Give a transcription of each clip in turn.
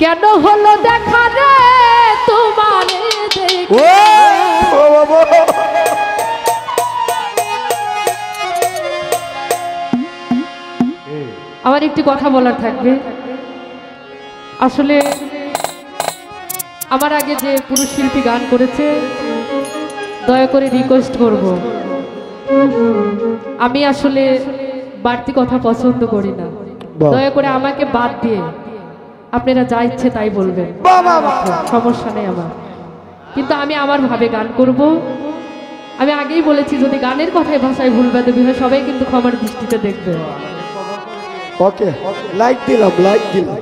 কেন হলো দেখা রে তোমারে দেখে আমার একটি কথা বলার থাকবে। আসলে আমার আগে যে পুরুষ শিল্পী গান করেছে দয়া করে রিকোয়েস্ট করব, আমি আসলে বাড়তি কথা পছন্দ করি না, দয়া করে আমাকে বাদ দিয়ে আপনারা যা ইচ্ছে তাই বলবেন, সমস্যা নেই আমার, কিন্তু আমি আমার ভাবে গান করব। আমি আগেই বলেছি যদি গানের কথায় ভাষায় ভুল বেদবি হয় সবাই কিন্তু ক্ষমার দৃষ্টিতে দেখবে। ওকে, লাইক দিলাম, লাইক দিলাম।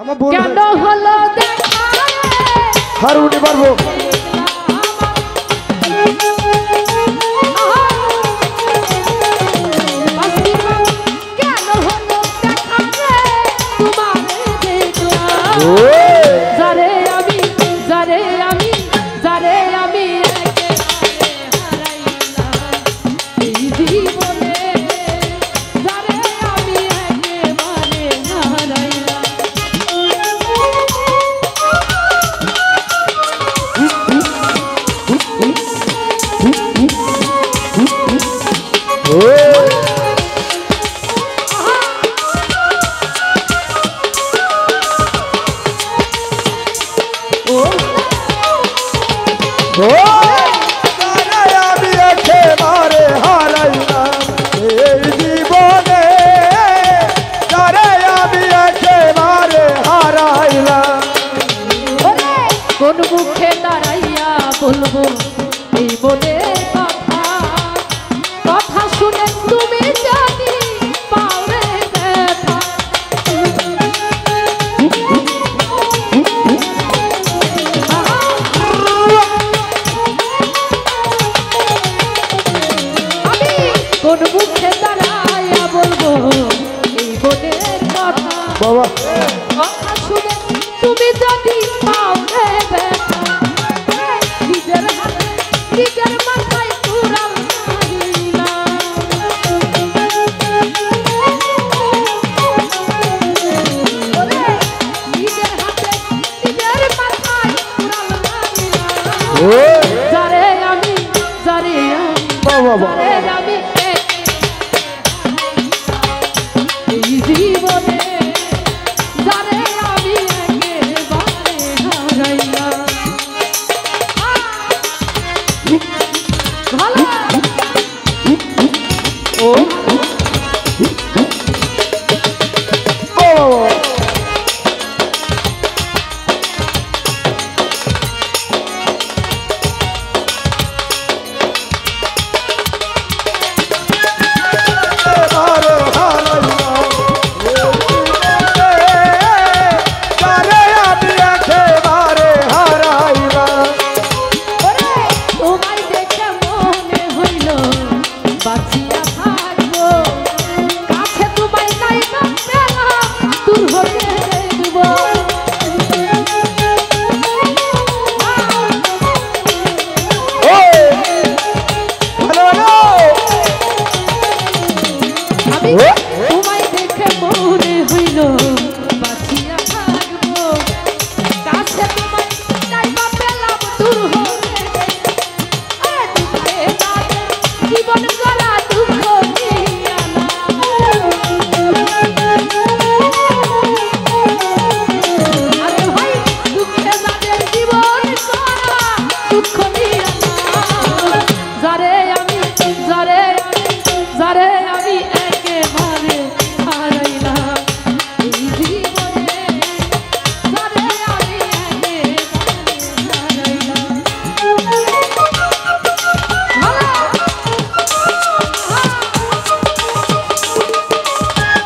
আমার বল কেন হলো দেখা হারুনি পারবো কেন হলো দেখা রে তোমারে দেখলাম যারে আমি যারে আমি যারে আমি এই জীবনে যারে আমি একেবারে হারাইলাম। কোন মুখে দাঁড়াইয়া বলবো এই মনের কথা, কথা শুনে তুমি জানি পাওরে ব্যথা। আমি কোন মুখে দাঁড়াইয়া বলবো এই মনের কথা, বাবা কথা শুনে তুমি জানি পাওরে ব্যথা। নিজের হাতে নিজের মাথায় কুড়াল মারিলাম, নিজের হাতে নিজের মাথায় কুড়াল মারিলাম। যারে আমি যারে আমি এই জীবনে যারে আমি একেবারে হারাইলাম। ভালো ও তোমায় দেখে মনে হইল বাঁচিয়া থাকবো, কাছে তোমায় নাই না পেলাম দূর হতে দেখবো। আমি তোমায় দেখে মনে হইল বাঁচিয়া থাকবো, কাছে তোমায় নাই না পেলাম দূর হতে জীবন গলা দুঃখ নিয়া না। আরে ভাই দুঃখে যাদের জীবন গলা দুঃখ নিয়া না। যারে আমি যারে আমি যারে আমি একেবারে হারাইলাম এই জীবনে, যারে আমি একেবারে হারাইলাম।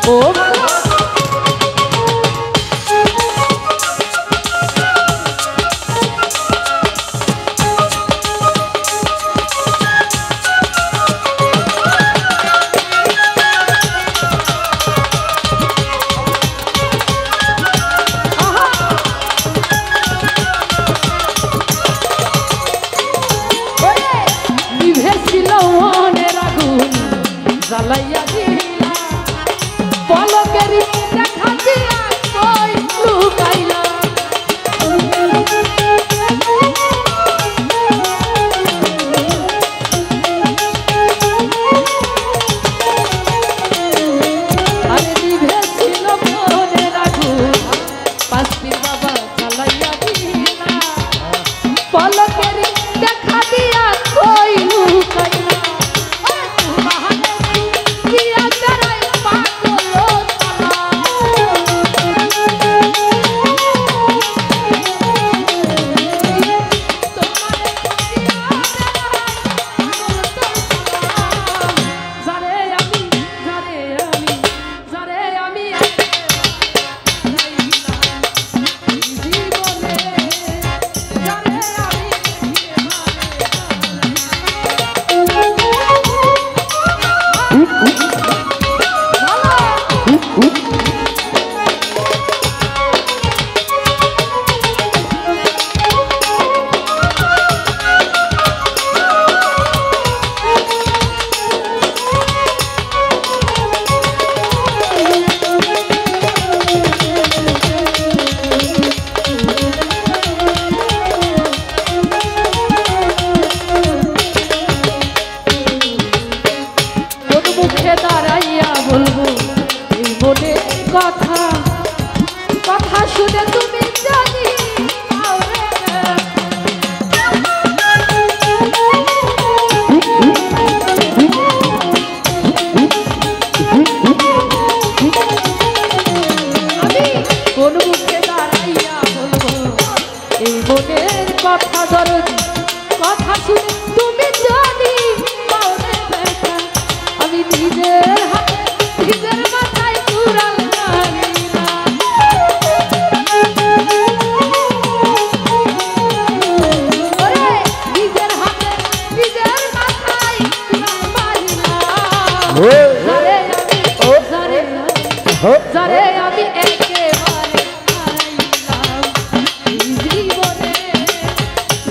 ও নিভেছিল মনের আগুন জ্বালাইয়া দিলা, বলো মনে কথা কথা শুনে তুমি জানি আমি কোন মুখে দাঁড়াইয়া বলবো এই মনের কথা দরদি কথা শুনে তুমি জানি আমি নিজের হাতে নিজের মাথায় কুড়াল মারি না ওরে নিজের হাতে নিজের মাথায় কুড়াল মারি না যারে আমি একেবারে হারাইলাম এই জীবনে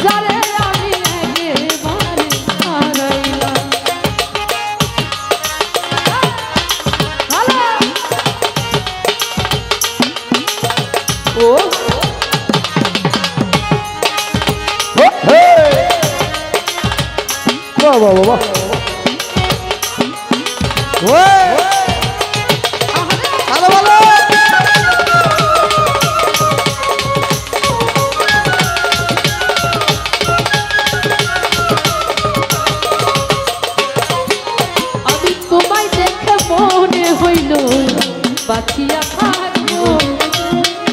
যারে আমি একেবারে হারাইলাম ও বাহ বাহ বাহ ভালো ভালো আমি তোমায় দেখে মনে হইল বাঁচিয়া থাকবো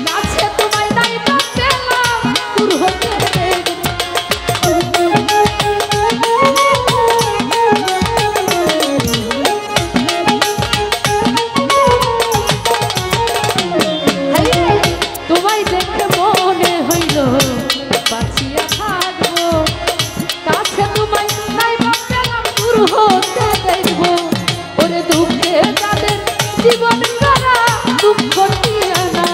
কাছে তোমায় দায়িত্ব পেলাম দূর হতে তোমায় দেখে মনে হইল বাঁচিয়া থাকবো কাছে তোমায় দায়িত্ব পেলাম দূর হতে দেখবো ওরে দুঃখে তাদের জীবন করা দুঃখ নিয়ে না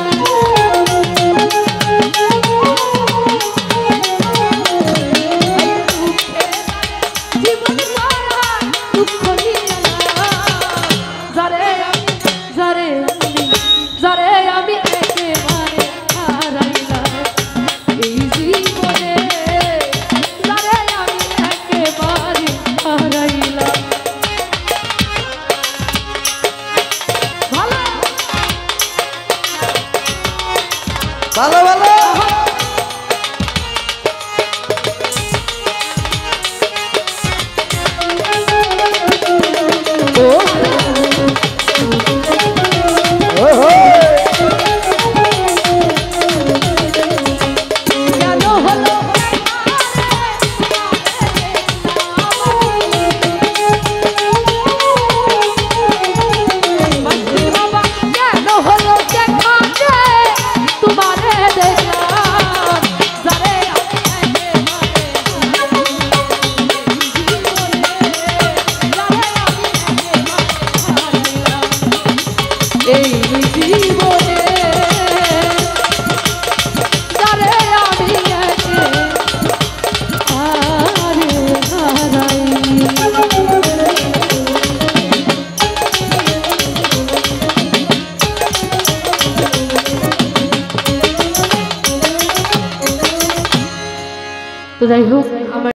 জীবন করা দুঃখ নিয়ে না যারে আমি একেবারে হারাইলাম এই জীবনে যারে আমি একেবারে হারাইলাম ভালো ভালো কেন হলো বাবা কেন হলো যেখানে তোমারে দেখলাম যারে আমি এই জীবনে যারে আমি হারাই তো যাই হোক আমার